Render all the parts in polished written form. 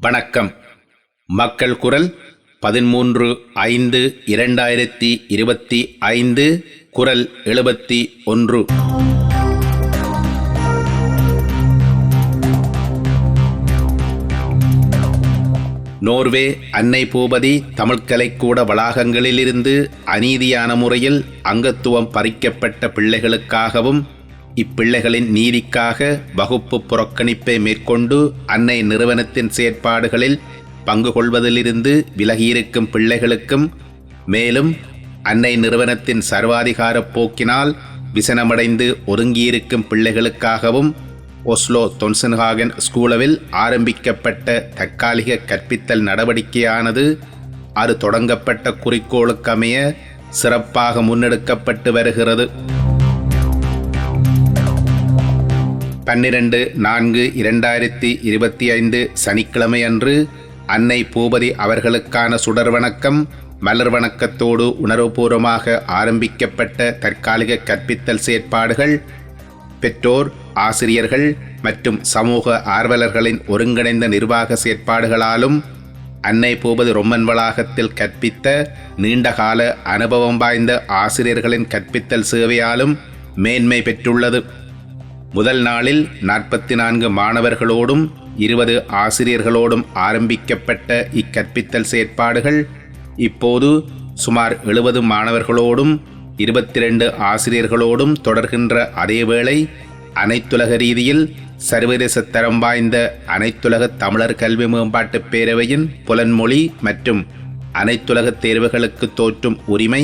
வணக்கம். மக்கள் குரல் 13/5/2025 குரல் 71. நோர்வே அன்னை பூபதி தமிழ்கலைக்கூட வளாகங்களிலிருந்து அநீதியான முறையில் அங்கத்துவம் பறிக்கப்பட்ட பிள்ளைகளுக்காகவும் இப்பிள்ளைகளின் நீதிக்காக வகுப்பு புறக்கணிப்பை மேற்கொண்டு அன்னை நிறுவனத்தின் செயற்பாடுகளில் பங்கு கொள்வதிலிருந்து விலகியிருக்கும் பிள்ளைகளுக்கும், மேலும் அன்னை நிறுவனத்தின் சர்வாதிகார போக்கினால் விசனமடைந்து ஒதுங்கியிருக்கும் பிள்ளைகளுக்காகவும் ஒஸ்லோ தொன்சன்ஹாகன் ஸ்கூலவில் ஆரம்பிக்கப்பட்ட தற்காலிக கற்பித்தல் நடவடிக்கையானது அது தொடங்கப்பட்ட குறிக்கோளுக்கமைய சிறப்பாக முன்னெடுக்கப்பட்டு வருகிறது. 12/4/2025 சனிக்கிழமை அன்று அன்னை பூபதி அவர்களுக்கான சுடர் வணக்கம், மலர் வணக்கத்தோடு உணர்வுபூர்வமாக ஆரம்பிக்கப்பட்ட தற்காலிக கற்பித்தல் செயற்பாடுகள் பெற்றோர், ஆசிரியர்கள் மற்றும் சமூக ஆர்வலர்களின் ஒருங்கிணைந்த நிர்வாக செயற்பாடுகளாலும் அன்னை பூபதி ரொம்மன் வளாகத்தில் கற்பித்த நீண்டகால அனுபவம் வாய்ந்த ஆசிரியர்களின் கற்பித்தல் சேவையாலும் மேன்மை பெற்றுள்ளது. முதல் நாளில் 44 மாணவர்களோடும் 20 ஆசிரியர்களோடும் ஆரம்பிக்கப்பட்ட இக்கற்பித்தல் செயற்பாடுகள் இப்போது சுமார் 70 மாணவர்களோடும் 22 ஆசிரியர்களோடும் தொடர்கின்ற அதேவேளை அனைத்துலக ரீதியில் சர்வதேச தரம் வாய்ந்த அனைத்துலக தமிழர் கல்வி மேம்பாட்டு பேரவையின் புலன்மொழி மற்றும் அனைத்துலக தேர்வுகளுக்கு தோற்றும் உரிமை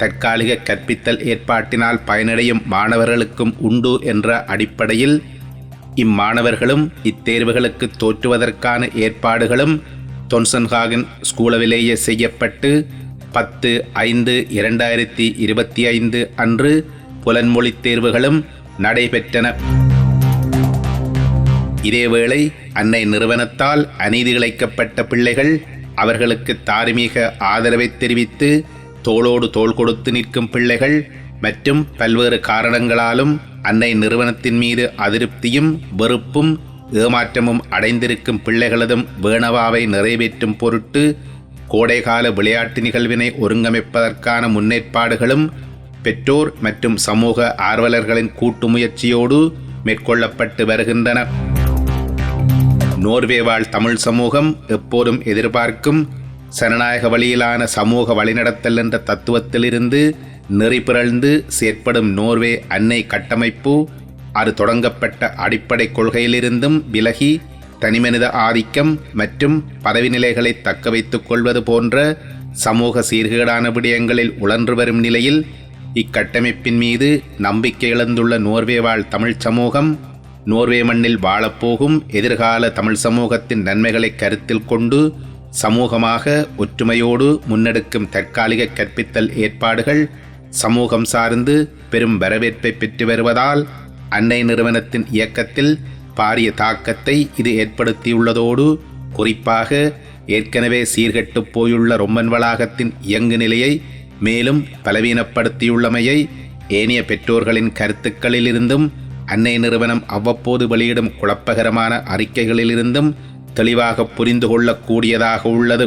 தற்காலிக கற்பித்தல் ஏற்பாட்டினால் பயனடையும் மாணவர்களுக்கும் உண்டு என்ற அடிப்படையில் இம்மாணவர்களும் இத்தேர்வுகளுக்கு தோற்றுவதற்கான ஏற்பாடுகளும் தொன்சன்ஹாகன் ஸ்கூலவிலேயே செய்யப்பட்டு 10/5/2025 அன்று புலன்மொழி தேர்வுகளும் நடைபெற்றன. இதேவேளை அன்னை நிறுவனத்தால் அநீதி இழைக்கப்பட்ட பிள்ளைகள் அவர்களுக்கு தார்மீக ஆதரவை தெரிவித்து தோளோடு தோள் கொடுத்து நிற்கும் பிள்ளைகள் மற்றும் பல்வேறு காரணங்களாலும் அன்னை நிறுவனத்தின் மீது அதிருப்தியும் வெறுப்பும் ஏமாற்றமும் அடைந்திருக்கும் பிள்ளைகளதும் வேணவாவை நிறைவேற்றும் பொருட்டு கோடைகால விளையாட்டு நிகழ்வினை ஒருங்கமைப்பதற்கான முன்னேற்பாடுகளும் பெற்றோர் மற்றும் சமூக ஆர்வலர்களின் கூட்டு முயற்சியோடு மேற்கொள்ளப்பட்டு வருகின்றன. நோர்வே வாழ் தமிழ் சமூகம் எப்போதும் எதிர்பார்க்கும் சனநாயக வழியிலான சமூக வழிநடத்தல் என்ற தத்துவத்திலிருந்து நெறிபிறழ்ந்து செயற்படும் நோர்வே அன்னை கட்டமைப்பு அது தொடங்கப்பட்ட அடிப்படை கொள்கையிலிருந்தும் விலகி தனிமனித ஆதிக்கம் மற்றும் பதவி நிலைகளை தக்க வைத்துக் கொள்வது போன்ற சமூக சீர்கேடான விடயங்களில் உழன்று வரும் நிலையில் இக்கட்டமைப்பின் மீது நம்பிக்கை இழந்துள்ள நோர்வே வாழ் தமிழ் சமூகம் நோர்வே மண்ணில் வாழப்போகும் எதிர்கால தமிழ் சமூகத்தின் நன்மைகளை கருத்தில் கொண்டு சமூகமாக ஒற்றுமையோடு முன்னெடுக்கும் தற்காலிக கற்பித்தல் ஏற்பாடுகள் சமூகம் சார்ந்து பெரும் வரவேற்பை பெற்று வருவதால் அன்னை நிறுவனத்தின் இயக்கத்தில் பாரிய தாக்கத்தை இது ஏற்படுத்தியுள்ளதோடு குறிப்பாக ஏற்கனவே சீர்கெட்டு போயுள்ள ரொம்மன் வளாகத்தின் இயங்கு நிலையை மேலும் பலவீனப்படுத்தியுள்ளமையை ஏனைய பெற்றோர்களின் கருத்துக்களிலிருந்தும் அன்னை நிறுவனம் அவ்வப்போது வெளியிடும் குழப்பகரமான அறிக்கைகளிலிருந்தும் தெளிவாக புரிந்து கொள்ளக்கூடியதாக உள்ளது.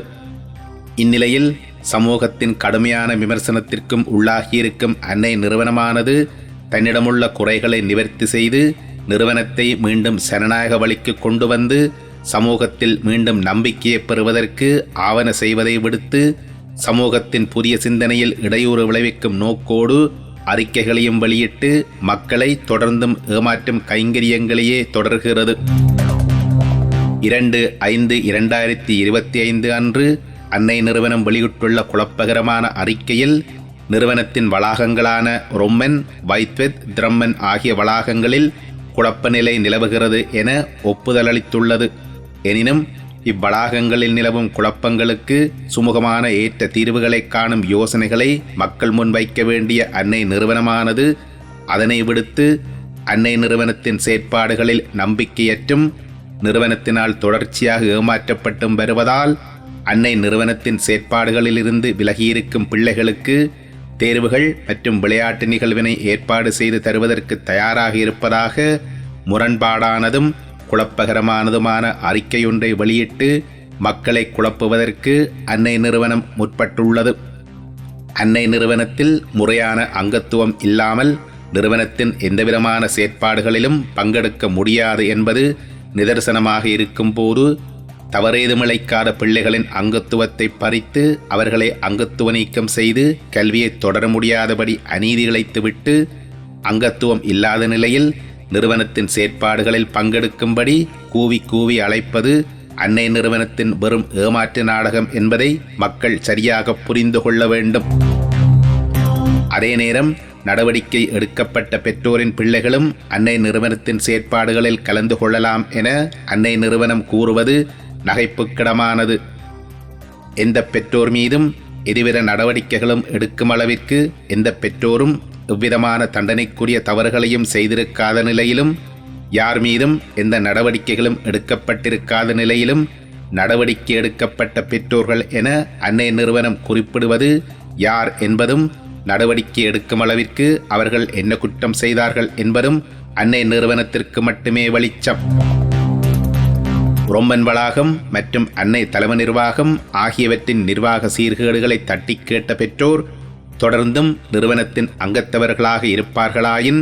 இந்நிலையில் சமூகத்தின் கடுமையான விமர்சனத்திற்கும் உள்ளாகியிருக்கும் அன்னை நிறுவனமானது தன்னிடமுள்ள குறைகளை நிவர்த்தி செய்து நிறுவனத்தை மீண்டும் சனநாயக வழிக்கு கொண்டு வந்து சமூகத்தில் மீண்டும் நம்பிக்கையை பெறுவதற்கு ஆவன செய்வதை விடுத்து சமூகத்தின் புதிய சிந்தனையில் இடையூறு விளைவிக்கும் நோக்கோடு அறிக்கைகளையும் வெளியிட்டு மக்களை தொடர்ந்தும் ஏமாற்றும் கைங்கரியங்களையே தொடர்கிறது. 2/5/2025 அன்று அன்னை நிறுவனம் வெளியிட்டுள்ள குழப்பகரமான அறிக்கையில் நிறுவனத்தின் வளாகங்களான ரொம்மன், வைத்வெத், திரம்மன் ஆகிய வளாகங்களில் குழப்ப நிலை நிலவுகிறது என ஒப்புதல் அளித்துள்ளது. எனினும் இவ்வளாகங்களில் நிலவும் குழப்பங்களுக்கு சுமூகமான ஏற்ற தீர்வுகளை காணும் யோசனைகளை மக்கள் முன் வைக்க வேண்டிய அன்னை நிறுவனமானது அதனை விடுத்து அன்னை நிறுவனத்தின் செயற்பாடுகளில் நம்பிக்கையற்றும் நிறுவனத்தினால் தொடர்ச்சியாக ஏமாற்றப்பட்டும் வருவதால் அன்னை நிறுவனத்தின் செயற்பாடுகளிலிருந்து விலகியிருக்கும் பிள்ளைகளுக்கு தேர்வுகள் மற்றும் விளையாட்டு நிகழ்வினை ஏற்பாடு செய்து தருவதற்கு தயாராக இருப்பதாக முரண்பாடானதும் குழப்பகரமானதுமான அறிக்கையொன்றை வெளியிட்டு மக்களை குழப்புவதற்கு அன்னை நிறுவனம் முற்பட்டுள்ளது. அன்னை நிறுவனத்தில் முறையான அங்கத்துவம் இல்லாமல் நிறுவனத்தின் எந்தவிதமான செயற்பாடுகளிலும் பங்கெடுக்க முடியாது என்பது நிதர்சனமாக இருக்கும்போது, தவறேதுமிழைக்காத பிள்ளைகளின் அங்கத்துவத்தை பறித்து அவர்களை அங்கத்துவ நீக்கம் செய்து கல்வியை தொடர முடியாதபடி அநீதி இழைத்துவிட்டு அங்கத்துவம் இல்லாத நிலையில் நிறுவனத்தின் செயற்பாடுகளில் பங்கெடுக்கும்படி கூவி கூவி அழைப்பது அன்னை நிறுவனத்தின் வெறும் ஏமாற்று நாடகம் என்பதை மக்கள் சரியாக புரிந்து கொள்ள வேண்டும். அதே நேரம் நடவடிக்கை எடுக்கப்பட்ட பெற்றோரின் பிள்ளைகளும் அன்னை நிறுவனத்தின் செயற்பாடுகளில் கலந்து கொள்ளலாம் என அன்னை நிறுவனம் கூறுவது நகைப்புக்கிடமானது. எந்த பெற்றோர் மீதும் எதிவிர நடவடிக்கைகளும் எடுக்கும் அளவிற்கு எந்த பெற்றோரும் எவ்விதமான தண்டனைக்குரிய தவறுகளையும் செய்திருக்காத நிலையிலும், யார் மீதும் எந்த நடவடிக்கைகளும் எடுக்கப்பட்டிருக்காத நிலையிலும் நடவடிக்கை எடுக்கப்பட்ட பெற்றோர்கள் என அன்னை நிறுவனம் குறிப்பிடுவது யார் என்பதும், நடவடிக்கை எடுக்கும் அளவிற்கு அவர்கள் என்ன குற்றம் செய்தார்கள் என்பதும் அன்னை நிறுவனத்திற்கு மட்டுமே வெளிச்சம். ரொம்பன் வளாகம் மற்றும் அன்னை தலைமை நிர்வாகம் ஆகியவற்றின் நிர்வாக சீர்கேடுகளை தட்டி கேட்ட பெற்றோர் தொடர்ந்தும் நிறுவனத்தின் அங்கத்தவர்களாக இருப்பார்களாயின்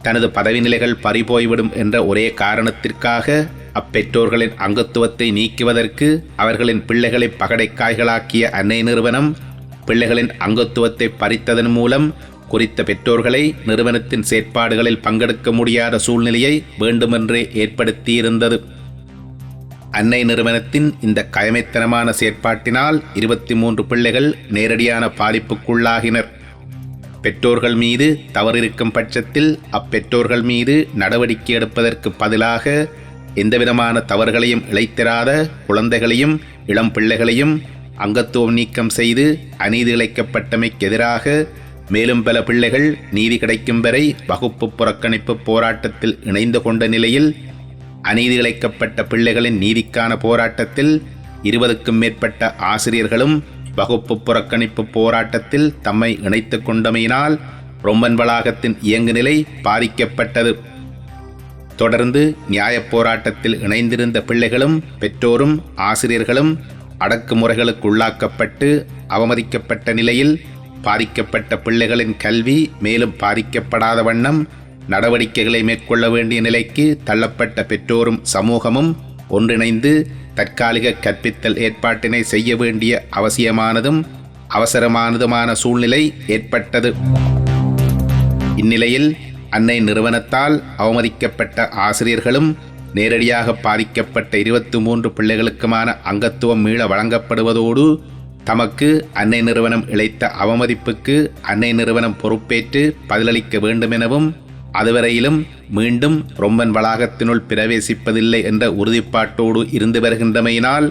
தனது பதவி நிலைகள் பறிபோய்விடும் என்ற ஒரே காரணத்திற்காக அப்பெற்றோர்களின் அங்கத்துவத்தை நீக்குவதற்கு அவர்களின் பிள்ளைகளை பகடைக்காய்களாக்கிய அன்னை நிறுவனம் பிள்ளைகளின் அங்கத்துவத்தை பறித்ததன் மூலம் குறித்த பெற்றோர்களை நிறுவனத்தின் செயற்பாடுகளில் பங்கெடுக்க முடியாத சூழ்நிலையை வேண்டுமென்றே ஏற்படுத்தியிருந்தது. அன்னை நிறுவனத்தின் இந்த கயமைத்தனமான செயற்பாட்டினால் 23 பிள்ளைகள் நேரடியான பாதிப்புக்குள்ளாகினர். பெற்றோர்கள் மீது தவறிருக்கும் பட்சத்தில் அப்பெற்றோர்கள் மீது நடவடிக்கை எடுப்பதற்கு பதிலாக எந்தவிதமான தவறுகளையும் இழைத்திராத குழந்தைகளையும் இளம் பிள்ளைகளையும் அங்கத்துவம் நீக்கம் செய்து அநீதி இழைக்கப்பட்டமைக்கு எதிராக மேலும் பல பிள்ளைகள் நீதி கிடைக்கும் வரை வகுப்பு புறக்கணிப்பு போராட்டத்தில் இணைந்து கொண்ட நிலையில், அநீதி இழைக்கப்பட்ட பிள்ளைகளின் நீதிக்கான போராட்டத்தில் 20க்கும் மேற்பட்ட ஆசிரியர்களும் வகுப்பு புறக்கணிப்பு போராட்டத்தில் தம்மை இணைத்து கொண்டமையினால் ரொம்பன் வளாகத்தின் இயங்குநிலை பாதிக்கப்பட்டது. தொடர்ந்து நியாயப் போராட்டத்தில் இணைந்திருந்த பிள்ளைகளும் பெற்றோரும் ஆசிரியர்களும் அடக்குமுறைகளுக்கு உள்ளாக்கப்பட்டு அவமதிக்கப்பட்ட நிலையில் பாதிக்கப்பட்ட பிள்ளைகளின் கல்வி மேலும் பாதிக்கப்படாத வண்ணம் நடவடிக்கைகளை மேற்கொள்ள வேண்டிய நிலைக்கு தள்ளப்பட்ட பெற்றோரும் சமூகமும் ஒன்றிணைந்து தற்காலிக கற்பித்தல் ஏற்பாட்டினை செய்ய வேண்டிய அவசியமானதும் அவசரமானதுமான சூழ்நிலை ஏற்பட்டது. இந்நிலையில் அன்னை நிறுவனத்தால் அவமதிக்கப்பட்ட ஆசிரியர்களும் நேரடியாக பாதிக்கப்பட்ட 23 பிள்ளைகளுக்குமான அங்கத்துவம் மீள வழங்கப்படுவதோடு தமக்கு அன்னை நிறுவனம் இழைத்த அவமதிப்புக்கு அன்னை நிறுவனம் பொறுப்பேற்று பதிலளிக்க வேண்டுமெனவும், அதுவரையிலும் மீண்டும் ரொம்பன் வளாகத்தினுள் பிரவேசிப்பதில்லை என்ற உறுதிப்பாட்டோடு இருந்து வருகின்றமையினால்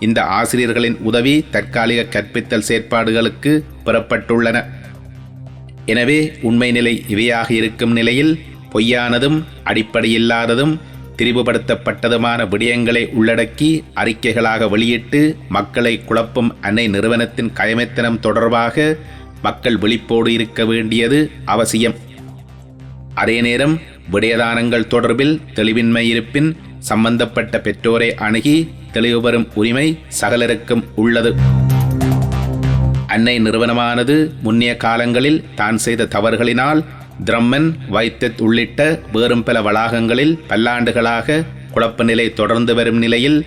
இந்த ஆசிரியர்களின் உதவி தற்காலிக கற்பித்தல் செயற்பாடுகளுக்கு பெறப்பட்டுள்ளன. எனவே உண்மை நிலை இவையாக இருக்கும் நிலையில் பொய்யானதும் அடிப்படையில்லாததும் திரிவுபடுத்தப்பட்டதுமான விடயங்களை உள்ளடக்கி அறிக்கைகளாக வெளியிட்டு மக்களை குழப்பும் அன்னை நிறுவனத்தின் கயமைத்தனம் தொடர்பாக மக்கள் விழிப்போடு இருக்க வேண்டியது அவசியம். அதே நேரம் விடயதானங்கள் தொடர்பில் தெளிவின்மை இருப்பின் சம்பந்தப்பட்ட பெற்றோரை அணுகி தெளிவு பெறும் உரிமை சகலருக்கும் உள்ளது. அன்னை நிறுவனமானது முன்னைய காலங்களில் தான் செய்த தவறுகளினால் திரம்மன், வைத்தத் உள்ளிட்ட வேறும் பல வளாகங்களில் பல்லாண்டுகளாக குழப்ப நிலை தொடர்ந்து வரும் நிலையில்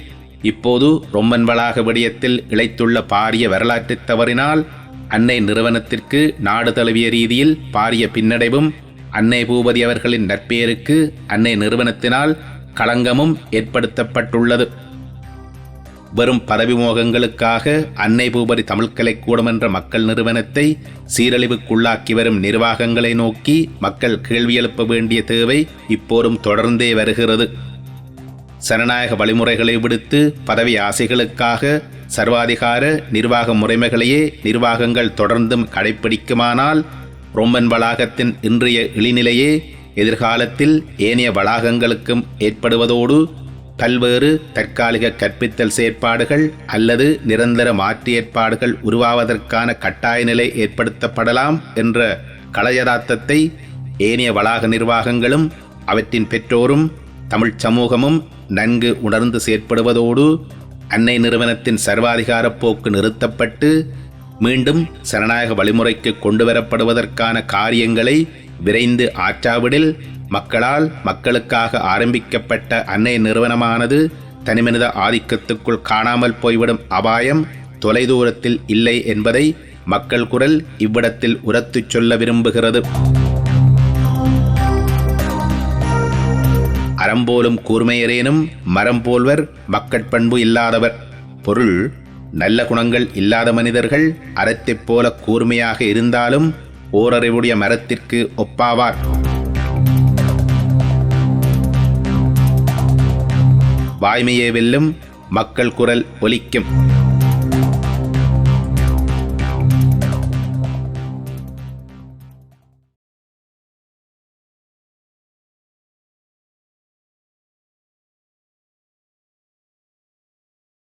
இப்போது ரொம்பன் வளாக விடயத்தில் இழைத்துள்ள பாரிய வரலாற்று தவறினால் அன்னை நிறுவனத்திற்கு நாடு தழுவிய ரீதியில் பாரிய பின்னடைவும் அன்னை பூபதி அவர்களின் நற்பெயருக்கு அன்னை நிறுவனத்தினால் களங்கமும் ஏற்படுத்தப்பட்டுள்ளது. வெறும் பதவி மோகங்களுக்காக அன்னை பூபதி தமிழ்கலைக்கூடம் என்ற மக்கள் நிறுவனத்தை சீரழிவுக்குள்ளாக்கி வரும் நிர்வாகங்களை நோக்கி மக்கள் கேள்வி எழுப்ப வேண்டிய தேவை இப்போதும் தொடர்ந்தே வருகிறது. சனநாயக வழிமுறைகளை விடுத்து பதவி ஆசைகளுக்காக சர்வாதிகார நிர்வாக முறைமைகளையே நிர்வாகங்கள் தொடர்ந்தும் கடைப்பிடிக்குமானால் ரொம்பன் வளாகத்தின் இன்றைய இழிநிலையே எதிர்காலத்தில் ஏனைய வளாகங்களுக்கும் ஏற்படுவதோடு பல்வேறு தற்காலிக கற்பித்தல் செயற்பாடுகள் அல்லது நிரந்தர மாற்று ஏற்பாடுகள் உருவாவதற்கான கட்டாய நிலை ஏற்படுத்தப்படலாம் என்ற களயதார்த்தத்தை ஏனைய வளாக நிர்வாகங்களும் அவற்றின் பெற்றோரும் தமிழ்ச் சமூகமும் நன்கு உணர்ந்து செயற்படுவதோடு அன்னை நிறுவனத்தின் சர்வாதிகார போக்கு நிறுத்தப்பட்டு மீண்டும் ஜனநாயக வழிமுறைக்கு கொண்டுவரப்படுவதற்கான காரியங்களை விரைந்து ஆற்றாவிடில் மக்களால் மக்களுக்காக ஆரம்பிக்கப்பட்ட அன்னை நிறுவனமானது தனிமனித ஆதிக்கத்துக்குள் காணாமல் போய்விடும் அபாயம் தொலைதூரத்தில் இல்லை என்பதை மக்கள் குரல் இவ்விடத்தில் உரத்துச் சொல்ல விரும்புகிறது. அறம்போலும் கூர்மையரேனும் மரம் போல்வர் மக்கட்பண்பு இல்லாதவர். பொருள்: நல்ல குணங்கள் இல்லாத மனிதர்கள் அறத்தைப் போல கூர்மையாக இருந்தாலும் ஓரறிவுடைய மரத்திற்கு ஒப்பாவார். வாய்மையே வெல்லும், மக்கள் குரல் ஒலிக்கும்.